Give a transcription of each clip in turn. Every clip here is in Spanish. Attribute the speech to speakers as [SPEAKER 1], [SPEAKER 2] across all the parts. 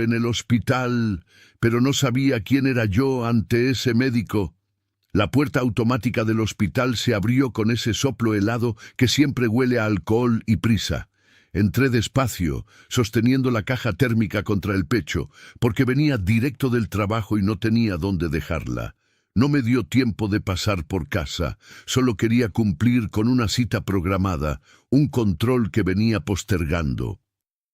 [SPEAKER 1] en el hospital, pero no sabía quién era yo ante ese médico. La puerta automática del hospital se abrió con ese soplo helado que siempre huele a alcohol y prisa. Entré despacio, sosteniendo la caja térmica contra el pecho, porque venía directo del trabajo y no tenía dónde dejarla. No me dio tiempo de pasar por casa, solo quería cumplir con una cita programada, un control que venía postergando.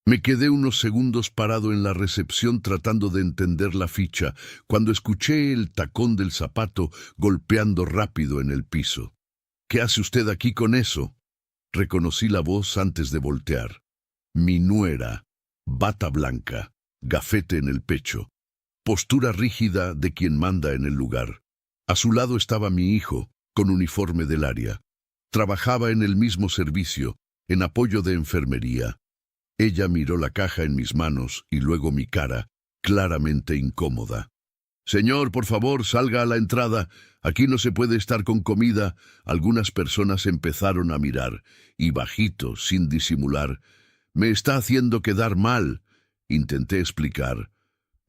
[SPEAKER 1] Me quedé unos segundos parado en la recepción tratando de entender la ficha, cuando escuché el tacón del zapato golpeando rápido en el piso. ¿Qué hace usted aquí con eso? Reconocí la voz antes de voltear. Mi nuera, bata blanca, gafete en el pecho, postura rígida de quien manda en el lugar. A su lado estaba mi hijo, con uniforme del área. Trabajaba en el mismo servicio, en apoyo de enfermería. Ella miró la caja en mis manos y luego mi cara, claramente incómoda. Señor, por favor, salga a la entrada. Aquí no se puede estar con comida. Algunas personas empezaron a mirar, y bajito, sin disimular. Me está haciendo quedar mal. Intenté explicar.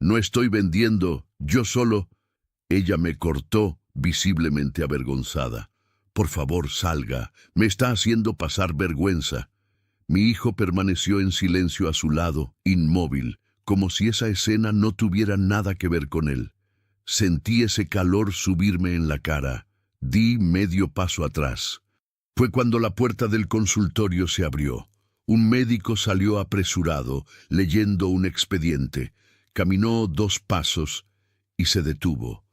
[SPEAKER 1] No estoy vendiendo, yo solo. Ella me cortó, visiblemente avergonzada. Por favor, salga. Me está haciendo pasar vergüenza. Mi hijo permaneció en silencio a su lado, inmóvil, como si esa escena no tuviera nada que ver con él. Sentí ese calor subirme en la cara. Di medio paso atrás. Fue cuando la puerta del consultorio se abrió. Un médico salió apresurado, leyendo un expediente. Caminó 2 pasos y se detuvo.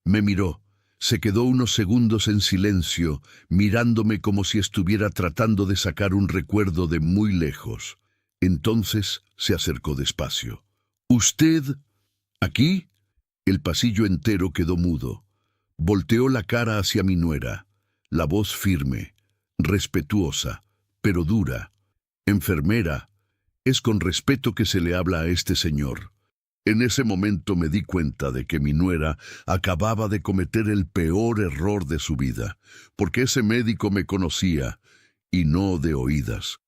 [SPEAKER 1] Me miró. Se quedó unos segundos en silencio, mirándome como si estuviera tratando de sacar un recuerdo de muy lejos. Entonces se acercó despacio. ¿Usted? ¿Aquí? El pasillo entero quedó mudo. Volteó la cara hacia mi nuera. La voz firme, respetuosa, pero dura. Enfermera, es con respeto que se le habla a este señor. En ese momento me di cuenta de que mi nuera acababa de cometer el peor error de su vida, porque ese médico me conocía, y no de oídas.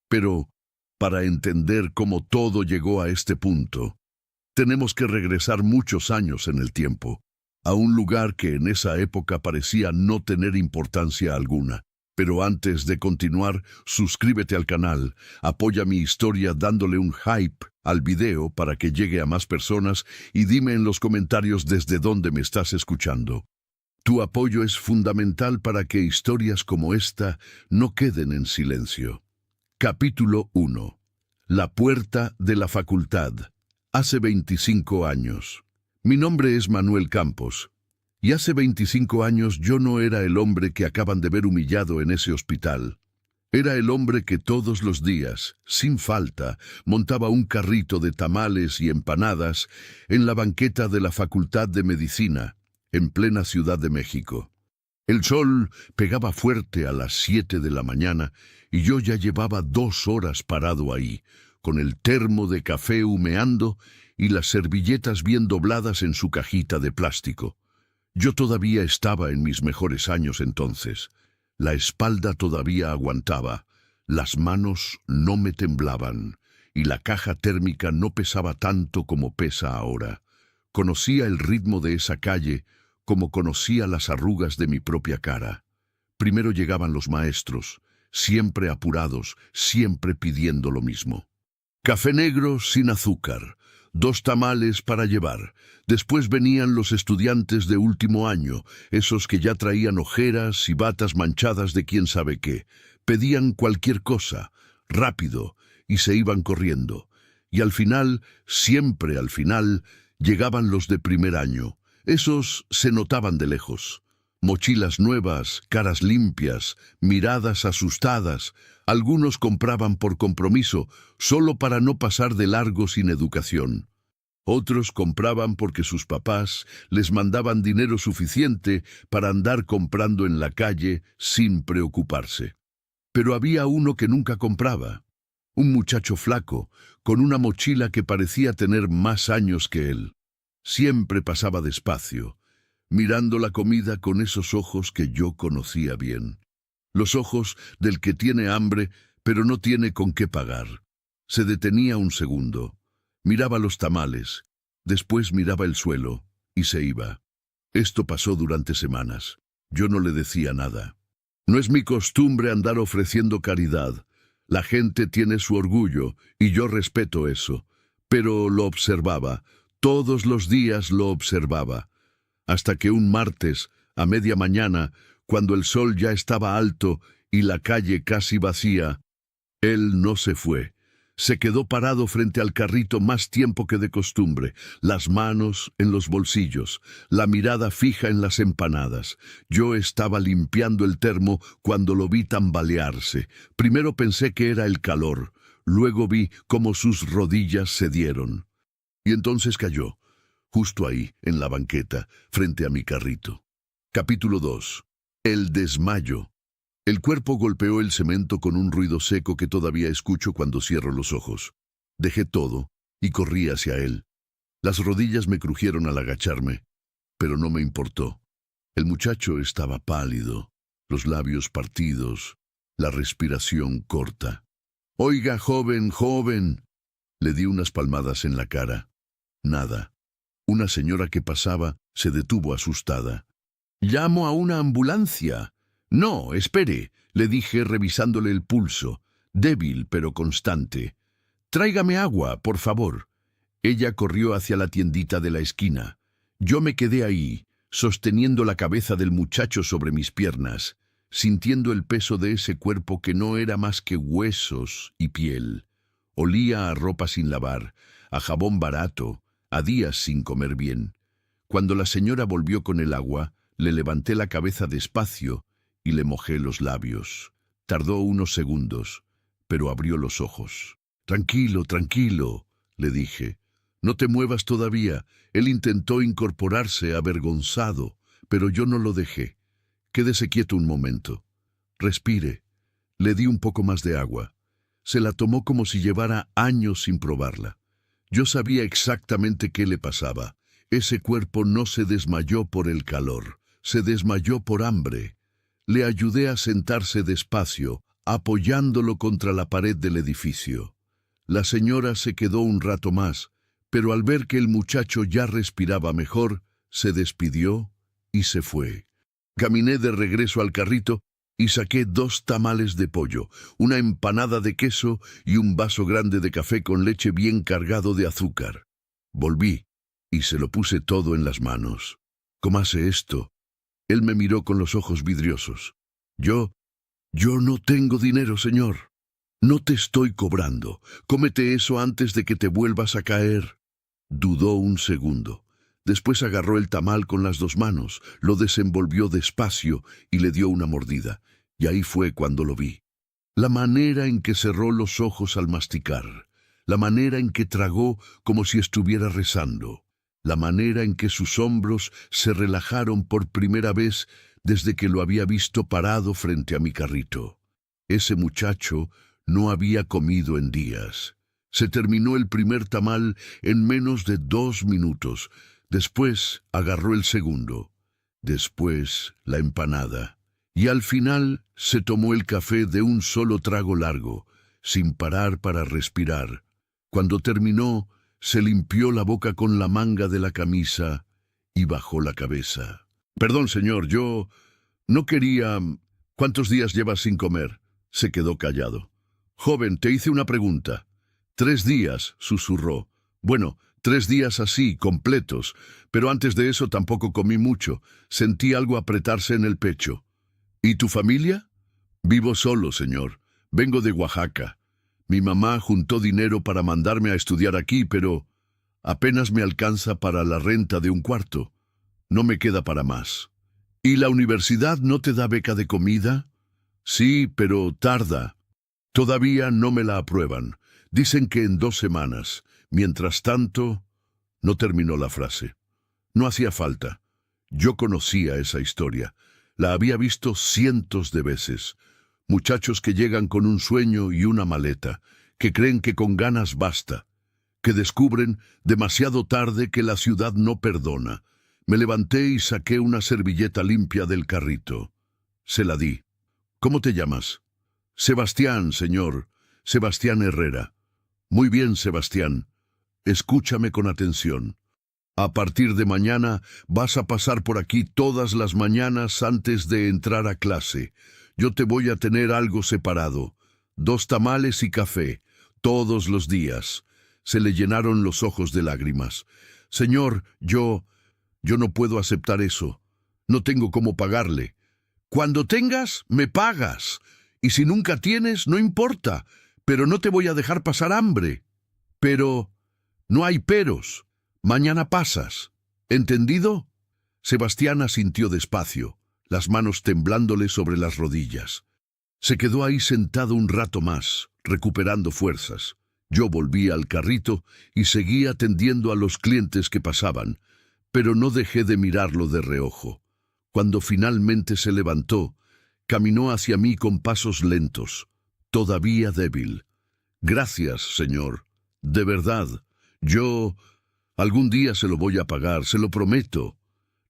[SPEAKER 1] Pero, para entender cómo todo llegó a este punto, tenemos que regresar muchos años en el tiempo, a un lugar que en esa época parecía no tener importancia alguna. Pero antes de continuar, suscríbete al canal, apoya mi historia dándole un hype al video para que llegue a más personas y dime en los comentarios desde dónde me estás escuchando. Tu apoyo es fundamental para que historias como esta no queden en silencio. Capítulo 1. La puerta de la facultad. Hace 25 años. Mi nombre es Manuel Campos. Y hace 25 años yo no era el hombre que acaban de ver humillado en ese hospital. Era el hombre que todos los días, sin falta, montaba un carrito de tamales y empanadas en la banqueta de la Facultad de Medicina, en plena Ciudad de México. El sol pegaba fuerte a las 7 de la mañana y yo ya llevaba 2 horas parado ahí, con el termo de café humeando y las servilletas bien dobladas en su cajita de plástico. Yo todavía estaba en mis mejores años entonces. La espalda todavía aguantaba, las manos no me temblaban, y la caja térmica no pesaba tanto como pesa ahora. Conocía el ritmo de esa calle como conocía las arrugas de mi propia cara. Primero llegaban los maestros, siempre apurados, siempre pidiendo lo mismo. Café negro sin azúcar. 2 tamales para llevar. Después venían los estudiantes de último año, esos que ya traían ojeras y batas manchadas de quién sabe qué. Pedían cualquier cosa, rápido, y se iban corriendo. Y al final, siempre al final, llegaban los de primer año. Esos se notaban de lejos. Mochilas nuevas, caras limpias, miradas asustadas. Algunos compraban por compromiso, solo para no pasar de largo sin educación. Otros compraban porque sus papás les mandaban dinero suficiente para andar comprando en la calle sin preocuparse. Pero había uno que nunca compraba. Un muchacho flaco, con una mochila que parecía tener más años que él. Siempre pasaba despacio, mirando la comida con esos ojos que yo conocía bien. Los ojos del que tiene hambre, pero no tiene con qué pagar. Se detenía un segundo. Miraba los tamales, después miraba el suelo, y se iba. Esto pasó durante semanas. Yo no le decía nada. No es mi costumbre andar ofreciendo caridad. La gente tiene su orgullo, y yo respeto eso. Pero lo observaba, todos los días lo observaba. Hasta que un martes, a media mañana, cuando el sol ya estaba alto y la calle casi vacía, él no se fue. Se quedó parado frente al carrito más tiempo que de costumbre, las manos en los bolsillos, la mirada fija en las empanadas. Yo estaba limpiando el termo cuando lo vi tambalearse. Primero pensé que era el calor, luego vi cómo sus rodillas cedieron. Y entonces cayó, justo ahí, en la banqueta, frente a mi carrito. Capítulo 2. El desmayo. El cuerpo golpeó el cemento con un ruido seco que todavía escucho cuando cierro los ojos. Dejé todo y corrí hacia él. Las rodillas me crujieron al agacharme, pero no me importó. El muchacho estaba pálido, los labios partidos, la respiración corta. «Oiga, joven, joven». Le di unas palmadas en la cara. Nada. Una señora que pasaba se detuvo asustada. «Llamo a una ambulancia». «No, espere», le dije revisándole el pulso, débil pero constante. «Tráigame agua, por favor». Ella corrió hacia la tiendita de la esquina. Yo me quedé ahí, sosteniendo la cabeza del muchacho sobre mis piernas, sintiendo el peso de ese cuerpo que no era más que huesos y piel. Olía a ropa sin lavar, a jabón barato, a días sin comer bien. Cuando la señora volvió con el agua, le levanté la cabeza despacio y le mojé los labios. Tardó unos segundos, pero abrió los ojos. «Tranquilo, tranquilo», le dije. «No te muevas todavía». Él intentó incorporarse avergonzado, pero yo no lo dejé. «Quédese quieto un momento. Respire». Le di un poco más de agua. Se la tomó como si llevara años sin probarla. Yo sabía exactamente qué le pasaba. Ese cuerpo no se desmayó por el calor, se desmayó por hambre. Le ayudé a sentarse despacio, apoyándolo contra la pared del edificio. La señora se quedó un rato más, pero al ver que el muchacho ya respiraba mejor, se despidió y se fue. Caminé de regreso al carrito y saqué 2 tamales de pollo, una empanada de queso y un vaso grande de café con leche bien cargado de azúcar. Volví y se lo puse todo en las manos. «Cómase esto». Él me miró con los ojos vidriosos. Yo no tengo dinero, señor. No te estoy cobrando. Cómete eso antes de que te vuelvas a caer». Dudó un segundo. Después agarró el tamal con las 2 manos, lo desenvolvió despacio y le dio una mordida. Y ahí fue cuando lo vi. La manera en que cerró los ojos al masticar, la manera en que tragó como si estuviera rezando, la manera en que sus hombros se relajaron por primera vez desde que lo había visto parado frente a mi carrito. Ese muchacho no había comido en días. Se terminó el primer tamal en menos de 2 minutos. Después agarró el segundo. Después la empanada. Y al final se tomó el café de un solo trago largo, sin parar para respirar. Cuando terminó, se limpió la boca con la manga de la camisa y bajó la cabeza. «Perdón, señor, yo no quería... ¿Cuántos días llevas sin comer?». Se quedó callado. «Joven, te hice una pregunta». «3 días», susurró. «Bueno, 3 días así, completos, pero antes de eso tampoco comí mucho. Sentí algo apretarse en el pecho». «¿Y tu familia?». «Vivo solo, señor. Vengo de Oaxaca. Mi mamá juntó dinero para mandarme a estudiar aquí, pero apenas me alcanza para la renta de un cuarto. No me queda para más». «¿Y la universidad no te da beca de comida?». «Sí, pero tarda. Todavía no me la aprueban. Dicen que en 2 semanas. Mientras tanto...». No terminó la frase. No hacía falta. Yo conocía esa historia. La había visto cientos de veces. Muchachos que llegan con un sueño y una maleta, que creen que con ganas basta, que descubren demasiado tarde que la ciudad no perdona. Me levanté y saqué una servilleta limpia del carrito. Se la di. «¿Cómo te llamas?». «Sebastián, señor. Sebastián Herrera». «Muy bien, Sebastián. escúchame con atención. A partir de mañana vas a pasar por aquí todas las mañanas antes de entrar a clase. Yo te voy a tener algo separado. 2 tamales y café, todos los días. Se le llenaron los ojos de lágrimas. Señor, yo no puedo aceptar eso. No tengo cómo pagarle. Cuando tengas, me pagas. Y si nunca tienes, no importa. Pero no te voy a dejar pasar hambre. Pero no hay peros. Mañana pasas. ¿Entendido? Sebastián asintió despacio, las manos temblándole sobre las rodillas. Se quedó ahí sentado un rato más, recuperando fuerzas. Yo volví al carrito y seguí atendiendo a los clientes que pasaban, pero no dejé de mirarlo de reojo. Cuando finalmente se levantó, caminó hacia mí con pasos lentos, todavía débil. Gracias, señor. De verdad, yo algún día se lo voy a pagar, se lo prometo.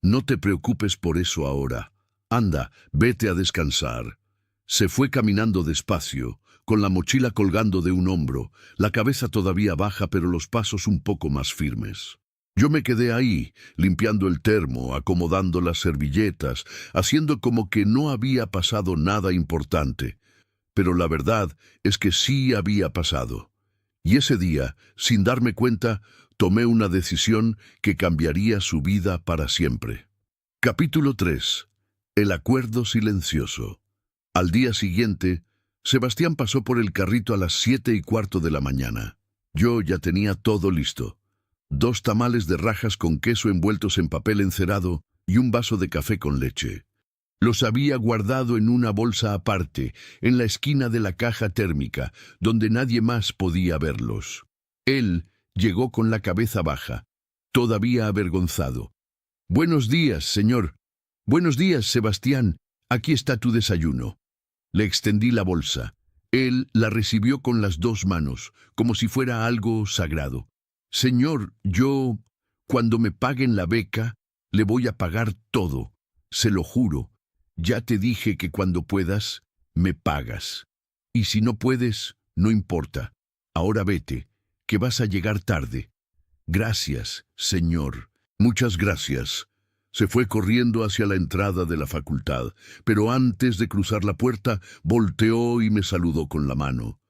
[SPEAKER 1] No te preocupes por eso ahora. Anda, vete a descansar. Se fue caminando despacio, con la mochila colgando de un hombro, la cabeza todavía baja pero los pasos un poco más firmes. Yo me quedé ahí, limpiando el termo, acomodando las servilletas, haciendo como que no había pasado nada importante. Pero la verdad es que sí había pasado. Y ese día, sin darme cuenta, tomé una decisión que cambiaría su vida para siempre. Capítulo 3. El acuerdo silencioso. Al día siguiente, Sebastián pasó por el carrito a las 7:15 de la mañana. Yo ya tenía todo listo. 2 tamales de rajas con queso envueltos en papel encerado y un vaso de café con leche. Los había guardado en una bolsa aparte, en la esquina de la caja térmica, donde nadie más podía verlos. Él llegó con la cabeza baja, todavía avergonzado. «Buenos días, señor». «Buenos días, Sebastián. Aquí está tu desayuno». Le extendí la bolsa. Él la recibió con las 2 manos, como si fuera algo sagrado. «Señor, cuando me paguen la beca, le voy a pagar todo. Se lo juro. Ya te dije que cuando puedas, me pagas. Y si no puedes, no importa. Ahora vete, que vas a llegar tarde». «Gracias, señor». «Muchas gracias». Se fue corriendo hacia la entrada de la facultad, pero antes de cruzar la puerta, volteó y me saludó con la mano.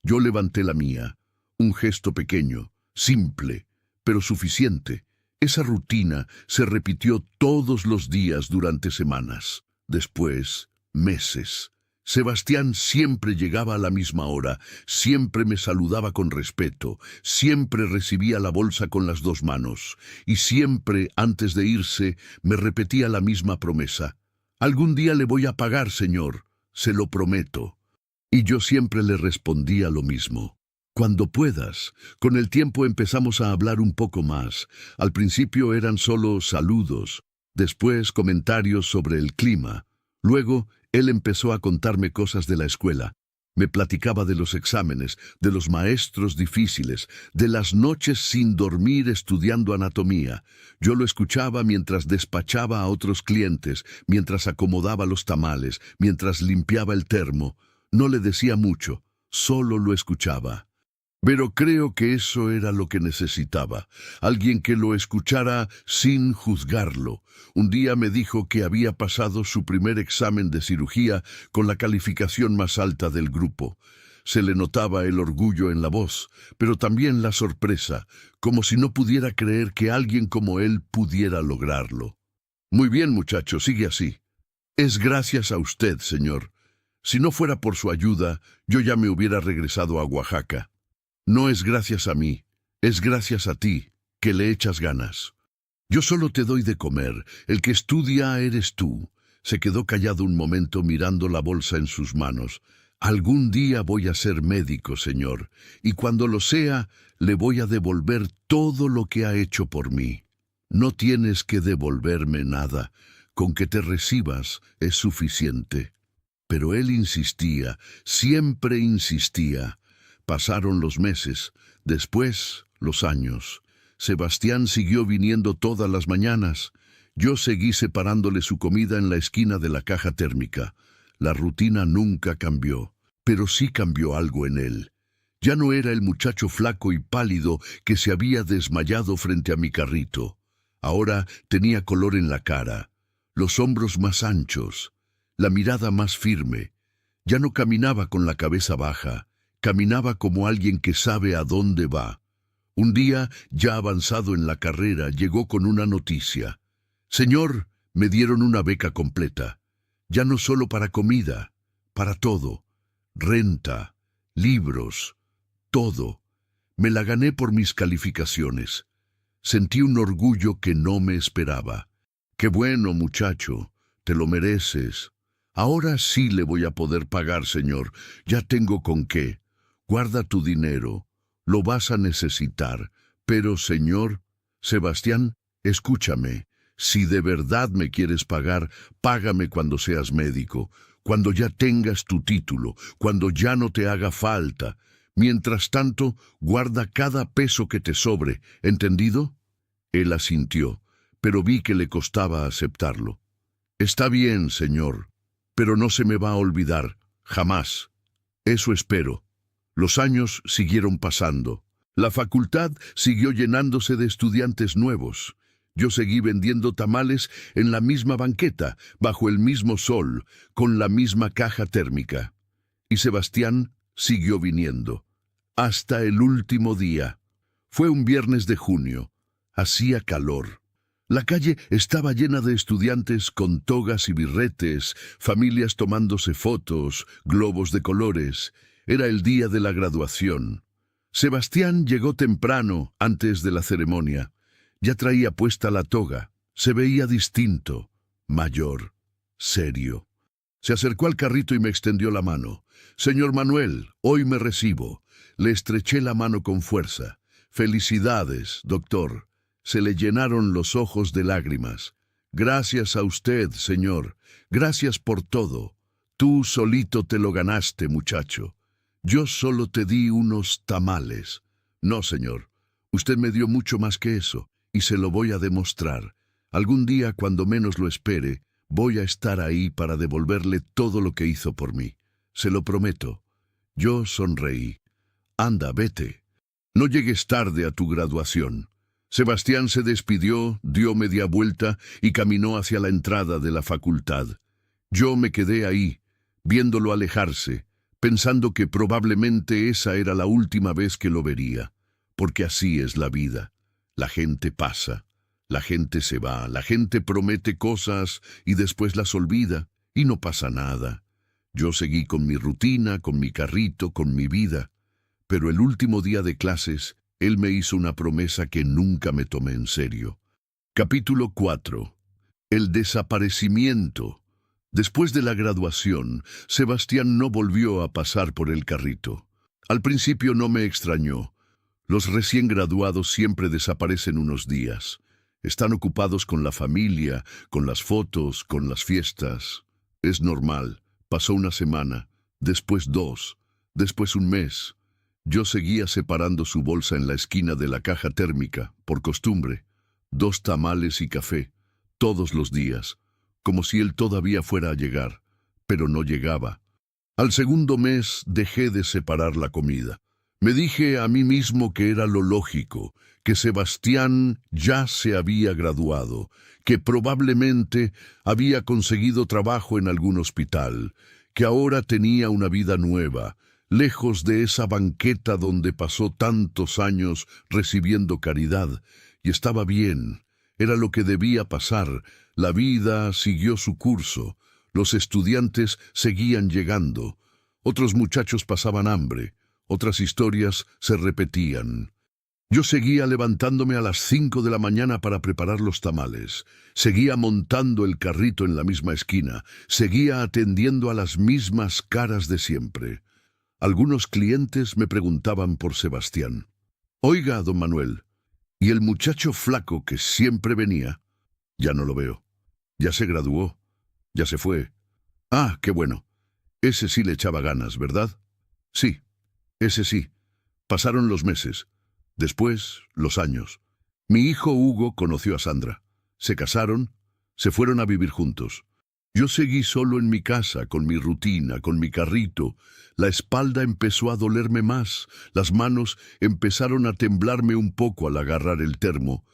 [SPEAKER 1] Yo levanté la mía, un gesto pequeño, simple, pero suficiente. Esa rutina se repitió todos los días durante semanas, después meses. Sebastián siempre llegaba a la misma hora, siempre me saludaba con respeto, siempre recibía la bolsa con las 2 manos, y siempre, antes de irse, me repetía la misma promesa. «Algún día le voy a pagar, señor, se lo prometo». Y yo siempre le respondía lo mismo. «Cuando puedas». Con el tiempo empezamos a hablar un poco más. Al principio eran solo saludos, después comentarios sobre el clima. Luego, él empezó a contarme cosas de la escuela. Me platicaba de los exámenes, de los maestros difíciles, de las noches sin dormir estudiando anatomía. Yo lo escuchaba mientras despachaba a otros clientes, mientras acomodaba los tamales, mientras limpiaba el termo. No le decía mucho, solo lo escuchaba. Pero creo que eso era lo que necesitaba, alguien que lo escuchara sin juzgarlo. Un día me dijo que había pasado su primer examen de cirugía con la calificación más alta del grupo. Se le notaba el orgullo en la voz, pero también la sorpresa, como si no pudiera creer que alguien como él pudiera lograrlo. «Muy bien, muchacho, sigue así». «Es gracias a usted, señor. Si no fuera por su ayuda, yo ya me hubiera regresado a Oaxaca». «No es gracias a mí, es gracias a ti, que le echas ganas. Yo solo te doy de comer, el que estudia eres tú». Se quedó callado un momento mirando la bolsa en sus manos. «Algún día voy a ser médico, señor, y cuando lo sea, le voy a devolver todo lo que ha hecho por mí». «No tienes que devolverme nada, con que te recibas es suficiente». Pero él insistía, siempre insistía. Pasaron los meses, después los años. Sebastián siguió viniendo todas las mañanas. Yo seguí separándole su comida en la esquina de la caja térmica. La rutina nunca cambió, pero sí cambió algo en él. Ya no era el muchacho flaco y pálido que se había desmayado frente a mi carrito. Ahora tenía color en la cara, los hombros más anchos, la mirada más firme. Ya no caminaba con la cabeza baja, caminaba como alguien que sabe a dónde va. Un día, ya avanzado en la carrera, llegó con una noticia. Señor, me dieron una beca completa. Ya no solo para comida, para todo. Renta, libros, todo. Me la gané por mis calificaciones. Sentí un orgullo que no me esperaba. Qué bueno, muchacho, te lo mereces. Ahora sí le voy a poder pagar, señor. Ya tengo con qué. Guarda tu dinero. Lo vas a necesitar. Pero, señor, Sebastián, escúchame. Si de verdad me quieres pagar, págame cuando seas médico, cuando ya tengas tu título, cuando ya no te haga falta. Mientras tanto, guarda cada peso que te sobre, ¿entendido? Él asintió, pero vi que le costaba aceptarlo. Está bien, señor, pero no se me va a olvidar, jamás. Eso espero. Los años siguieron pasando. La facultad siguió llenándose de estudiantes nuevos. Yo seguí vendiendo tamales en la misma banqueta, bajo el mismo sol, con la misma caja térmica. Y Sebastián siguió viniendo. Hasta el último día. Fue un viernes de junio. Hacía calor. La calle estaba llena de estudiantes con togas y birretes, familias tomándose fotos, globos de colores. Era el día de la graduación. Sebastián llegó temprano, antes de la ceremonia. Ya traía puesta la toga. Se veía distinto, mayor, serio. Se acercó al carrito y me extendió la mano. Señor Manuel, hoy me recibo. Le estreché la mano con fuerza. Felicidades, doctor. Se le llenaron los ojos de lágrimas. Gracias a usted, señor. Gracias por todo. Tú solito te lo ganaste, muchacho. Yo solo te di unos tamales. No, señor. Usted me dio mucho más que eso. Y se lo voy a demostrar. Algún día, cuando menos lo espere, voy a estar ahí para devolverle todo lo que hizo por mí. Se lo prometo. Yo sonreí. Anda, vete. No llegues tarde a tu graduación. Sebastián se despidió, dio media vuelta y caminó hacia la entrada de la facultad. Yo me quedé ahí, viéndolo alejarse, pensando que probablemente esa era la última vez que lo vería, porque así es la vida. La gente pasa, la gente se va, la gente promete cosas y después las olvida, y no pasa nada. Yo seguí con mi rutina, con mi carrito, con mi vida. Pero el último día de clases, él me hizo una promesa que nunca me tomé en serio. Capítulo 4. El desaparecimiento. Después de la graduación, Sebastián no volvió a pasar por el carrito. Al principio no me extrañó. Los recién graduados siempre desaparecen unos días. Están ocupados con la familia, con las fotos, con las fiestas. Es normal. Pasó una semana, después 2, después un mes. Yo seguía separando su bolsa en la esquina de la caja térmica, por costumbre. 2 tamales y café, todos los días, como si él todavía fuera a llegar, pero no llegaba. Al segundo mes dejé de separar la comida. Me dije a mí mismo que era lo lógico, que Sebastián ya se había graduado, que probablemente había conseguido trabajo en algún hospital, que ahora tenía una vida nueva, lejos de esa banqueta donde pasó tantos años recibiendo caridad, y estaba bien, era lo que debía pasar. La vida siguió su curso, los estudiantes seguían llegando, otros muchachos pasaban hambre, otras historias se repetían. Yo seguía levantándome a las 5 de la mañana para preparar los tamales, seguía montando el carrito en la misma esquina, seguía atendiendo a las mismas caras de siempre. Algunos clientes me preguntaban por Sebastián. Oiga, don Manuel, ¿y el muchacho flaco que siempre venía? Ya no lo veo. Ya se graduó. Ya se fue. Ah, qué bueno. Ese sí le echaba ganas, ¿verdad? Sí, ese sí. Pasaron los meses. Después, los años. Mi hijo Hugo conoció a Sandra. Se casaron, se fueron a vivir juntos. Yo seguí solo en mi casa, con mi rutina, con mi carrito. La espalda empezó a dolerme más, las manos empezaron a temblarme un poco al agarrar el termo.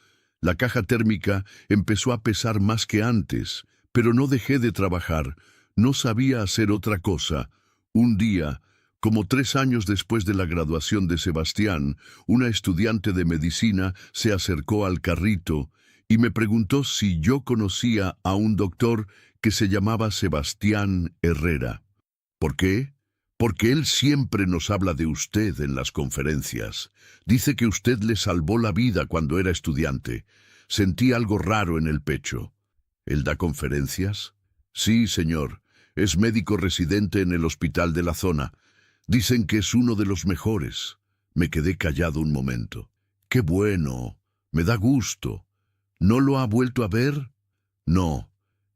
[SPEAKER 1] La caja térmica empezó a pesar más que antes, pero no dejé de trabajar. No sabía hacer otra cosa. Un día, como 3 años después de la graduación de Sebastián, una estudiante de medicina se acercó al carrito y me preguntó si yo conocía a un doctor que se llamaba Sebastián Herrera. ¿Por qué? Porque él siempre nos habla de usted en las conferencias. Dice que usted le salvó la vida cuando era estudiante. Sentí algo raro en el pecho. ¿Él da conferencias? Sí, señor. Es médico residente en el hospital de la zona. Dicen que es uno de los mejores. Me quedé callado un momento. ¡Qué bueno! Me da gusto. ¿No lo ha vuelto a ver? No.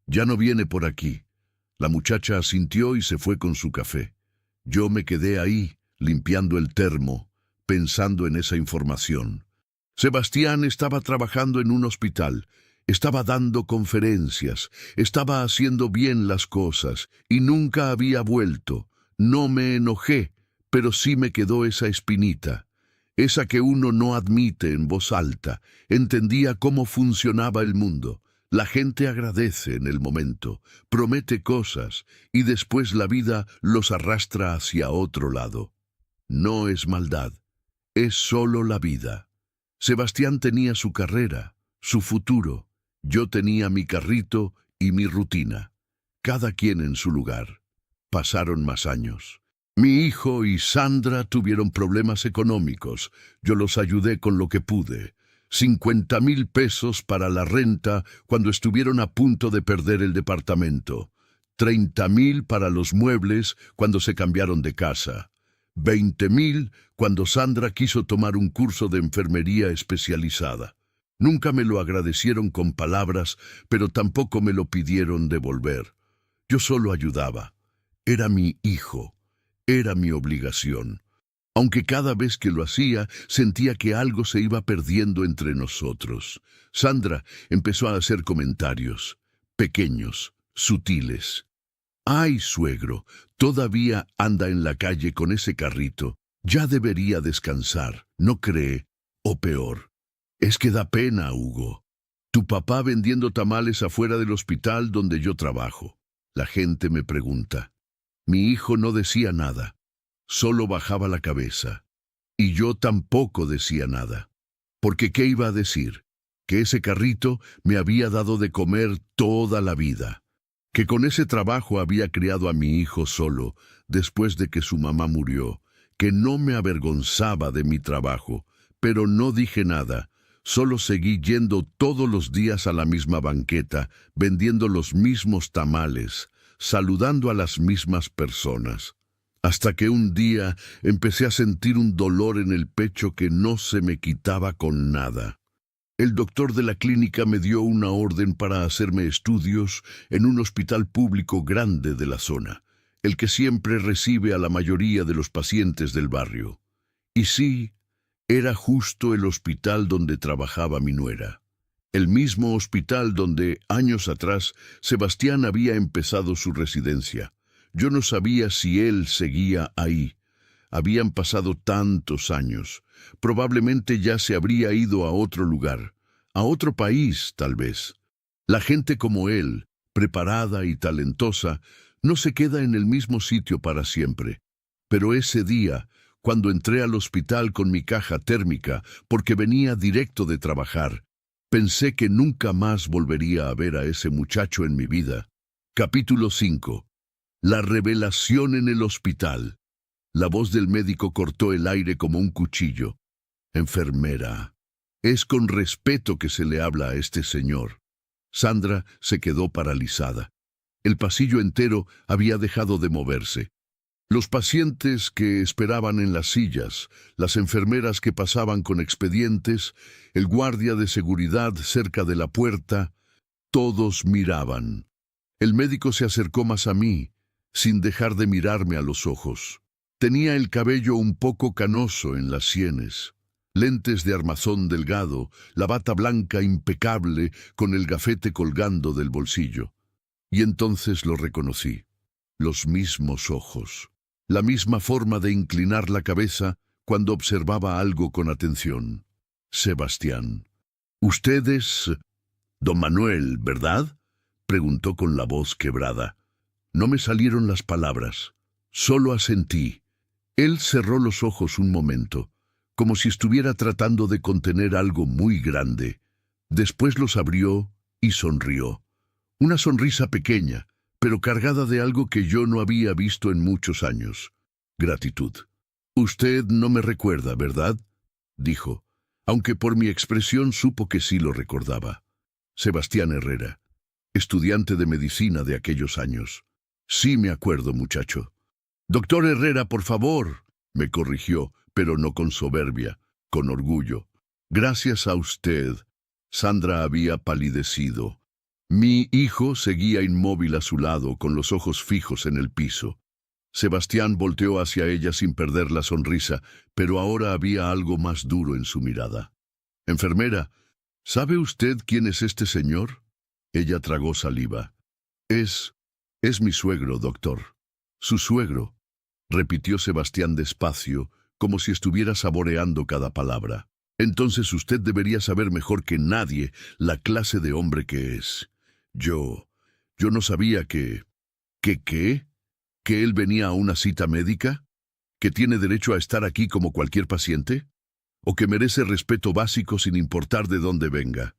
[SPEAKER 1] Ya no viene por aquí. La muchacha asintió y se fue con su café. Yo me quedé ahí, limpiando el termo, pensando en esa información. Sebastián estaba trabajando en un hospital, estaba dando conferencias, estaba haciendo bien las cosas y nunca había vuelto. No me enojé, pero sí me quedó esa espinita, esa que uno no admite en voz alta. Entendía cómo funcionaba el mundo. La gente agradece en el momento, promete cosas y después la vida los arrastra hacia otro lado. No es maldad, es solo la vida. Sebastián tenía su carrera, su futuro. Yo tenía mi carrito y mi rutina. Cada quien en su lugar. Pasaron más años. Mi hijo y Sandra tuvieron problemas económicos. Yo los ayudé con lo que pude. 50,000 pesos para la renta cuando estuvieron a punto de perder el departamento. 30,000 para los muebles cuando se cambiaron de casa. 20,000 cuando Sandra quiso tomar un curso de enfermería especializada. Nunca me lo agradecieron con palabras, pero tampoco me lo pidieron devolver. Yo solo ayudaba. Era mi hijo. Era mi obligación. Aunque cada vez que lo hacía, sentía que algo se iba perdiendo entre nosotros. Sandra empezó a hacer comentarios, pequeños, sutiles. «Ay, suegro, todavía anda en la calle con ese carrito. Ya debería descansar, ¿no cree? O peor. Es que da pena, Hugo. Tu papá vendiendo tamales afuera del hospital donde yo trabajo». La gente me pregunta. Mi hijo no decía nada. Solo bajaba la cabeza. Y yo tampoco decía nada. Porque ¿qué iba a decir? Que ese carrito me había dado de comer toda la vida. Que con ese trabajo había criado a mi hijo solo, después de que su mamá murió. Que no me avergonzaba de mi trabajo. Pero no dije nada. Solo seguí yendo todos los días a la misma banqueta, vendiendo los mismos tamales, saludando a las mismas personas. Hasta que un día empecé a sentir un dolor en el pecho que no se me quitaba con nada. El doctor de la clínica me dio una orden para hacerme estudios en un hospital público grande de la zona, el que siempre recibe a la mayoría de los pacientes del barrio. Y sí, era justo el hospital donde trabajaba mi nuera. El mismo hospital donde, años atrás, Sebastián había empezado su residencia. Yo no sabía si él seguía ahí. Habían pasado tantos años. Probablemente ya se habría ido a otro lugar, a otro país, tal vez. La gente como él, preparada y talentosa, no se queda en el mismo sitio para siempre. Pero ese día, cuando entré al hospital con mi caja térmica, porque venía directo de trabajar, pensé que nunca más volvería a ver a ese muchacho en mi vida. Capítulo 5. La revelación en el hospital. La voz del médico cortó el aire como un cuchillo. Enfermera. Es con respeto que se le habla a este señor. Sandra se quedó paralizada. El pasillo entero había dejado de moverse. Los pacientes que esperaban en las sillas, las enfermeras que pasaban con expedientes, el guardia de seguridad cerca de la puerta, todos miraban. El médico se acercó más a mí, sin dejar de mirarme a los ojos. Tenía el cabello un poco canoso en las sienes, lentes de armazón delgado, la bata blanca impecable con el gafete colgando del bolsillo. Y entonces lo reconocí. Los mismos ojos, la misma forma de inclinar la cabeza cuando observaba algo con atención. Sebastián. «Usted es don Manuel, ¿verdad?», preguntó con la voz quebrada. No me salieron las palabras, solo asentí. Él cerró los ojos un momento, como si estuviera tratando de contener algo muy grande. Después los abrió y sonrió. Una sonrisa pequeña, pero cargada de algo que yo no había visto en muchos años. Gratitud. «Usted no me recuerda, ¿verdad?», dijo, aunque por mi expresión supo que sí lo recordaba. Sebastián Herrera, estudiante de medicina de aquellos años. «Sí me acuerdo, muchacho». «Doctor Herrera, por favor», me corrigió, pero no con soberbia, con orgullo. «Gracias a usted». Sandra había palidecido. Mi hijo seguía inmóvil a su lado, con los ojos fijos en el piso. Sebastián volteó hacia ella sin perder la sonrisa, pero ahora había algo más duro en su mirada. «Enfermera, ¿sabe usted quién es este señor?». Ella tragó saliva. Es mi suegro, doctor». «Su suegro», repitió Sebastián despacio, como si estuviera saboreando cada palabra. «Entonces usted debería saber mejor que nadie la clase de hombre que es. Yo no sabía ¿qué? ¿Que él venía a una cita médica? ¿Que tiene derecho a estar aquí como cualquier paciente? ¿O que merece respeto básico sin importar de dónde venga?».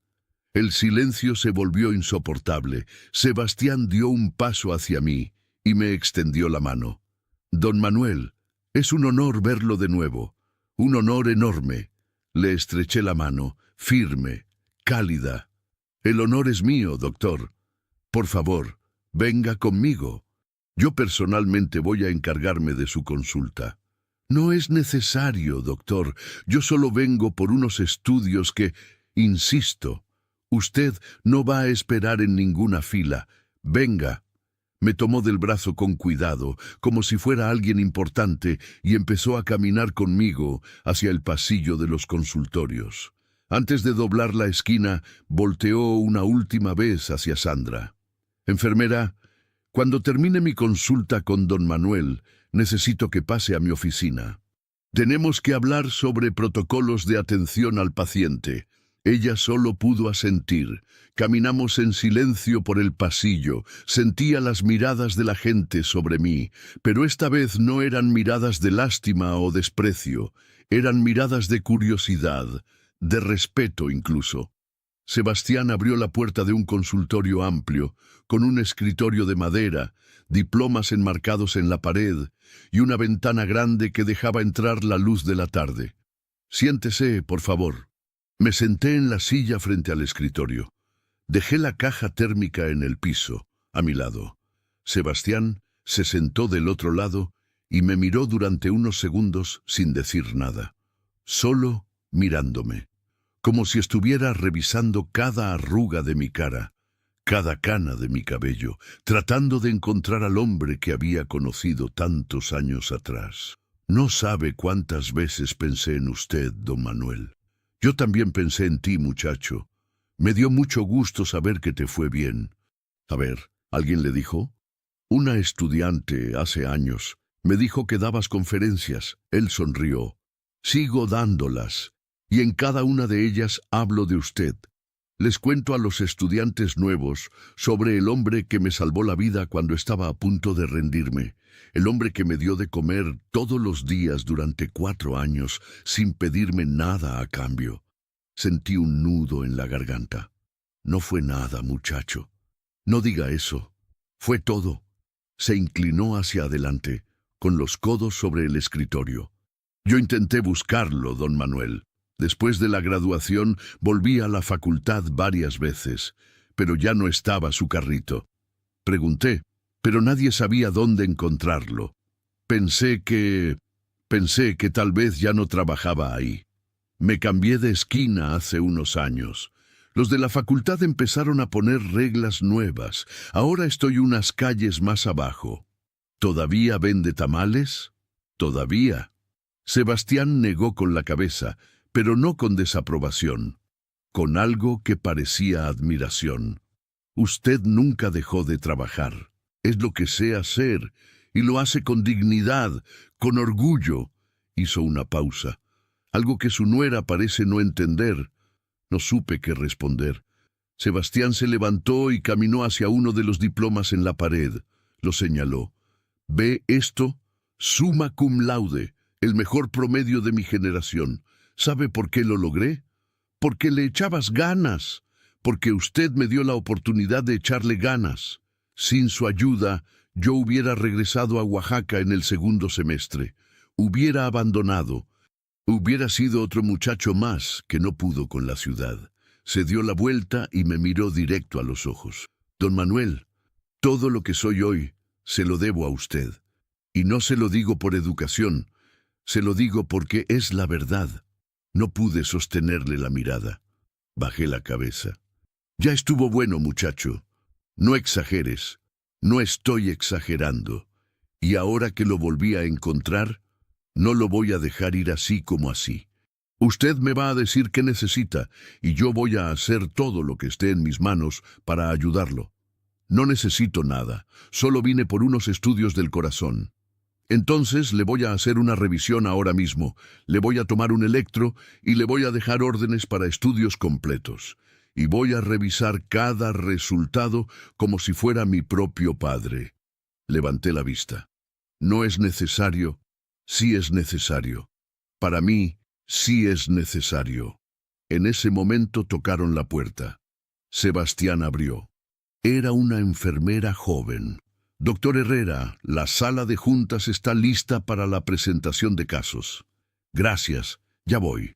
[SPEAKER 1] El silencio se volvió insoportable. Sebastián dio un paso hacia mí y me extendió la mano. «Don Manuel, es un honor verlo de nuevo. Un honor enorme». Le estreché la mano, firme, cálida. «El honor es mío, doctor. Por favor, venga conmigo. Yo personalmente voy a encargarme de su consulta». «No es necesario, doctor. Yo solo vengo por unos estudios que, insisto, usted no va a esperar en ninguna fila. Venga». Me tomó del brazo con cuidado, como si fuera alguien importante, y empezó a caminar conmigo hacia el pasillo de los consultorios. Antes de doblar la esquina, volteó una última vez hacia Sandra. «Enfermera, cuando termine mi consulta con don Manuel, necesito que pase a mi oficina. Tenemos que hablar sobre protocolos de atención al paciente». Ella solo pudo asentir. Caminamos en silencio por el pasillo. Sentía las miradas de la gente sobre mí, pero esta vez no eran miradas de lástima o desprecio. Eran miradas de curiosidad, de respeto incluso. Sebastián abrió la puerta de un consultorio amplio, con un escritorio de madera, diplomas enmarcados en la pared y una ventana grande que dejaba entrar la luz de la tarde. «Siéntese, por favor». Me senté en la silla frente al escritorio. Dejé la caja térmica en el piso, a mi lado. Sebastián se sentó del otro lado y me miró durante unos segundos sin decir nada, solo mirándome, como si estuviera revisando cada arruga de mi cara, cada cana de mi cabello, tratando de encontrar al hombre que había conocido tantos años atrás. «No sabe cuántas veces pensé en usted, don Manuel. Yo también pensé en ti, muchacho. Me dio mucho gusto saber que te fue bien». «A ver», ¿alguien le dijo? «Una estudiante hace años me dijo que dabas conferencias». Él sonrió. «Sigo dándolas, y en cada una de ellas hablo de usted. Les cuento a los estudiantes nuevos sobre el hombre que me salvó la vida cuando estaba a punto de rendirme. El hombre que me dio de comer todos los días durante 4 años sin pedirme nada a cambio». Sentí un nudo en la garganta. «No fue nada, muchacho. No diga eso. Fue todo». Se inclinó hacia adelante, con los codos sobre el escritorio. «Yo intenté buscarlo, don Manuel. Después de la graduación volví a la facultad varias veces, pero ya no estaba su carrito. Pregunté, pero nadie sabía dónde encontrarlo. Pensé que tal vez ya no trabajaba ahí. Me cambié de esquina hace unos años. Los de la facultad empezaron a poner reglas nuevas. Ahora estoy unas calles más abajo. ¿Todavía vende tamales? Todavía». Sebastián negó con la cabeza, pero no con desaprobación, con algo que parecía admiración. Usted nunca dejó de trabajar. Es lo que sé hacer, y lo hace con dignidad, con orgullo. Hizo una pausa, algo que su nuera parece no entender. No supe qué responder. Sebastián se levantó y caminó hacia uno de los diplomas en la pared. Lo señaló. ¿Ve esto? Summa cum laude, el mejor promedio de mi generación. ¿Sabe por qué lo logré? Porque le echabas ganas, porque usted me dio la oportunidad de echarle ganas. Sin su ayuda, yo hubiera regresado a Oaxaca en el segundo semestre. Hubiera abandonado. Hubiera sido otro muchacho más que no pudo con la ciudad. Se dio la vuelta y me miró directo a los ojos. Don Manuel, todo lo que soy hoy se lo debo a usted. Y no se lo digo por educación, se lo digo porque es la verdad. No pude sostenerle la mirada. Bajé la cabeza. Ya estuvo bueno, muchacho. No exageres. No estoy exagerando. Y ahora que lo volví a encontrar, no lo voy a dejar ir así como así. Usted me va a decir qué necesita, y yo voy a hacer todo lo que esté en mis manos para ayudarlo. No necesito nada, solo vine por unos estudios del corazón. Entonces le voy a hacer una revisión ahora mismo, le voy a tomar un electro y le voy a dejar órdenes para estudios completos. Y voy a revisar cada resultado como si fuera mi propio padre. Levanté la vista. No es necesario. Sí es necesario. Para mí, sí es necesario. En ese momento tocaron la puerta. Sebastián abrió. Era una enfermera joven. Doctor Herrera, la sala de juntas está lista para la presentación de casos. Gracias, ya voy.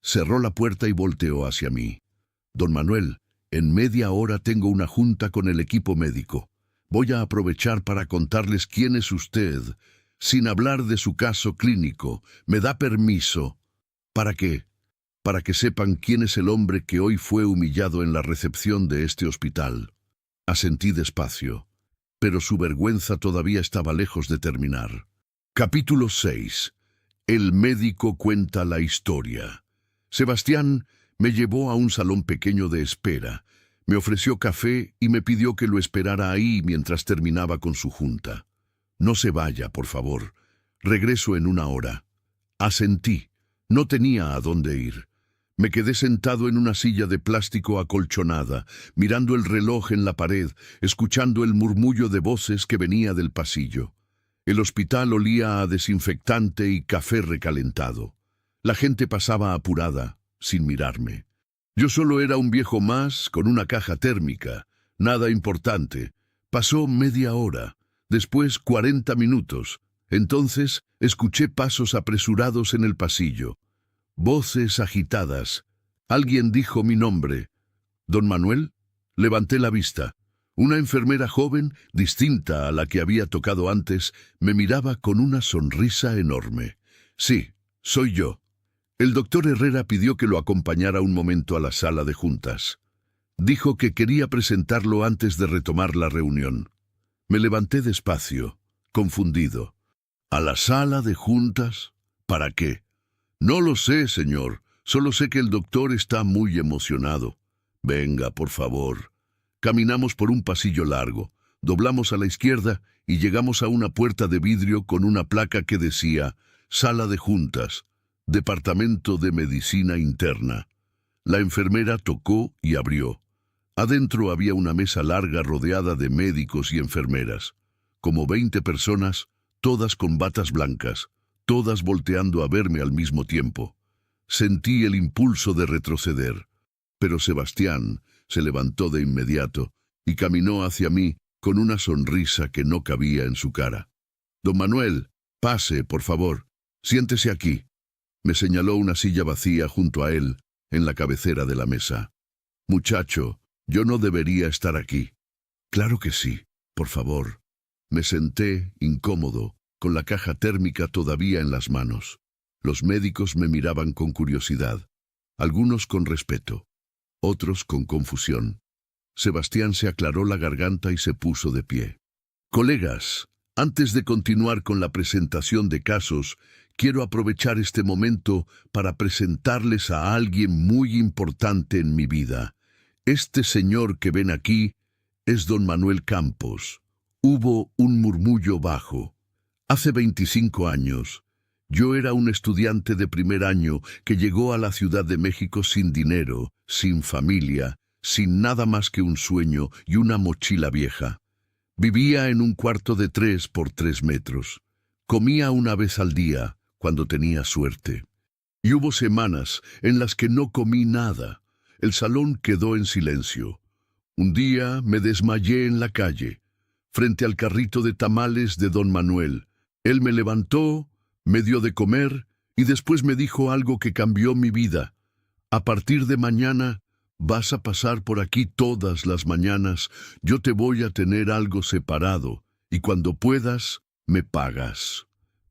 [SPEAKER 1] Cerró la puerta y volteó hacia mí. Don Manuel, en media hora tengo una junta con el equipo médico. Voy a aprovechar para contarles quién es usted, sin hablar de su caso clínico. ¿Me da permiso? ¿Para qué? Para que sepan quién es el hombre que hoy fue humillado en la recepción de este hospital. Asentí despacio, pero su vergüenza todavía estaba lejos de terminar. Capítulo 6. El médico cuenta la historia. Sebastián me llevó a un salón pequeño de espera. Me ofreció café y me pidió que lo esperara ahí mientras terminaba con su junta. No se vaya, por favor. Regreso en una hora. Asentí. No tenía a dónde ir. Me quedé sentado en una silla de plástico acolchonada, mirando el reloj en la pared, escuchando el murmullo de voces que venía del pasillo. El hospital olía a desinfectante y café recalentado. La gente pasaba apurada, sin mirarme. Yo solo era un viejo más con una caja térmica. Nada importante. Pasó media hora, después 40 minutos. Entonces escuché pasos apresurados en el pasillo. Voces agitadas. Alguien dijo mi nombre. ¿Don Manuel? Levanté la vista. Una enfermera joven, distinta a la que había tocado antes, me miraba con una sonrisa enorme. Sí, soy yo. El doctor Herrera pidió que lo acompañara un momento a la sala de juntas. Dijo que quería presentarlo antes de retomar la reunión. Me levanté despacio, confundido. ¿A la sala de juntas? ¿Para qué? No lo sé, señor. Solo sé que el doctor está muy emocionado. Venga, por favor. Caminamos por un pasillo largo, doblamos a la izquierda y llegamos a una puerta de vidrio con una placa que decía Sala de Juntas, Departamento de Medicina Interna. La enfermera tocó y abrió. Adentro había una mesa larga rodeada de médicos y enfermeras. Como 20 personas, todas con batas blancas, todas volteando a verme al mismo tiempo. Sentí el impulso de retroceder, pero Sebastián se levantó de inmediato y caminó hacia mí con una sonrisa que no cabía en su cara. Don Manuel, pase, por favor. Siéntese aquí. Me señaló una silla vacía junto a él, en la cabecera de la mesa. Muchacho, yo no debería estar aquí. Claro que sí, por favor. Me senté, incómodo, con la caja térmica todavía en las manos. Los médicos me miraban con curiosidad, algunos con respeto, otros con confusión. Sebastián se aclaró la garganta y se puso de pie. Colegas, antes de continuar con la presentación de casos, quiero aprovechar este momento para presentarles a alguien muy importante en mi vida. Este señor que ven aquí Es don Manuel Campos. Hubo un murmullo bajo. Hace 25 años, yo era un estudiante de primer año que llegó a la Ciudad de México sin dinero, sin familia, sin nada más que un sueño y una mochila vieja. Vivía en un cuarto de 3 por 3 metros. Comía una vez al día, cuando tenía suerte. Y hubo semanas en las que no comí nada. El salón quedó en silencio. Un día me desmayé en la calle, frente al carrito de tamales de don Manuel. Él me levantó, me dio de comer y después me dijo algo que cambió mi vida. A partir de mañana vas a pasar por aquí todas las mañanas. Yo te voy a tener algo separado y cuando puedas, me pagas.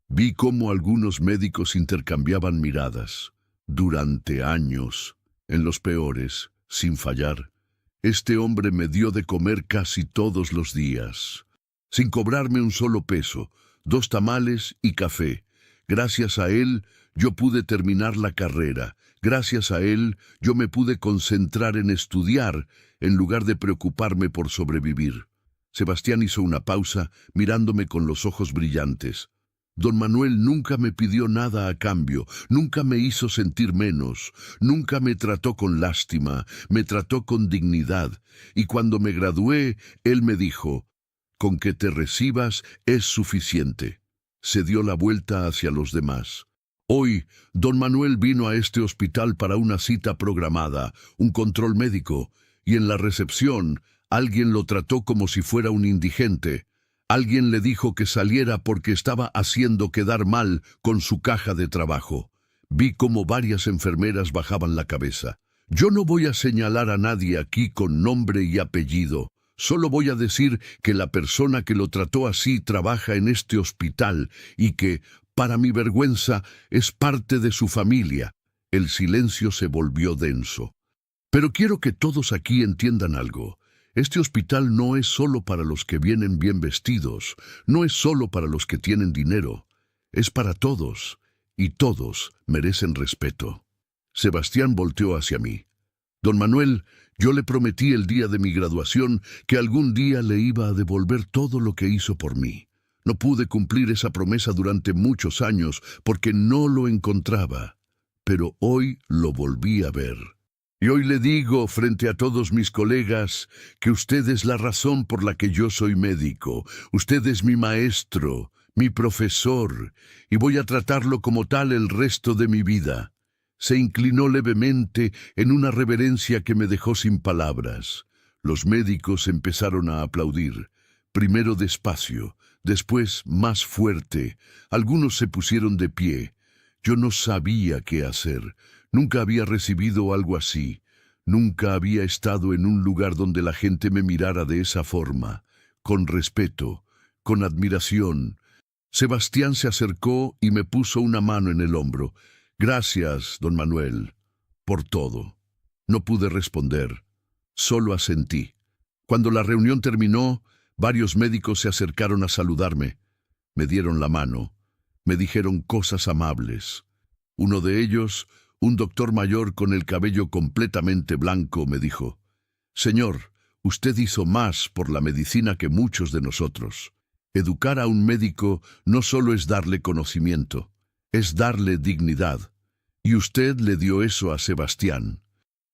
[SPEAKER 1] Vi cómo algunos médicos intercambiaban miradas. Durante años, en los peores, sin fallar, este hombre me dio de comer casi todos los días, sin cobrarme un solo peso, 2 tamales y café. Gracias a él, yo pude terminar la carrera. Gracias a él, yo me pude concentrar en estudiar, en lugar de preocuparme por sobrevivir. Sebastián hizo una pausa, mirándome con los ojos brillantes. Don Manuel nunca me pidió nada a cambio, nunca me hizo sentir menos, nunca me trató con lástima, me trató con dignidad. Y cuando me gradué, él me dijo, «Con que te recibas es suficiente». Se dio la vuelta hacia los demás. Hoy, don Manuel vino a este hospital para una cita programada, un control médico, y en la recepción alguien lo trató como si fuera un indigente. Alguien le dijo que saliera porque estaba haciendo quedar mal con su caja de trabajo. Vi cómo varias enfermeras bajaban la cabeza. Yo no voy a señalar a nadie aquí con nombre y apellido. Solo voy a decir que la persona que lo trató así trabaja en este hospital y que, para mi vergüenza, es parte de su familia. El silencio se volvió denso. Pero quiero que todos aquí entiendan algo. Este hospital no es solo para los que vienen bien vestidos, no es solo para los que tienen dinero, es para todos, y todos merecen respeto. Sebastián volteó hacia mí. Don Manuel, yo le prometí el día de mi graduación que algún día le iba a devolver todo lo que hizo por mí. No pude cumplir esa promesa durante muchos años porque no lo encontraba, pero hoy lo volví a ver. Y hoy le digo frente a todos mis colegas que usted es la razón por la que yo soy médico. Usted es mi maestro, mi profesor, y voy a tratarlo como tal el resto de mi vida. Se inclinó levemente en una reverencia que me dejó sin palabras. Los médicos empezaron a aplaudir, primero despacio, después más fuerte. Algunos se pusieron de pie. Yo no sabía qué hacer. Nunca había recibido algo así. Nunca había estado en un lugar donde la gente me mirara de esa forma, con respeto, con admiración. Sebastián se acercó y me puso una mano en el hombro. Gracias, don Manuel, por todo. No pude responder, solo asentí. Cuando la reunión terminó, varios médicos se acercaron a saludarme. Me dieron la mano, me dijeron cosas amables. Uno de ellos, un doctor mayor con el cabello completamente blanco, me dijo, «Señor, usted hizo más por la medicina que muchos de nosotros. Educar a un médico no solo es darle conocimiento, es darle dignidad. Y usted le dio eso a Sebastián».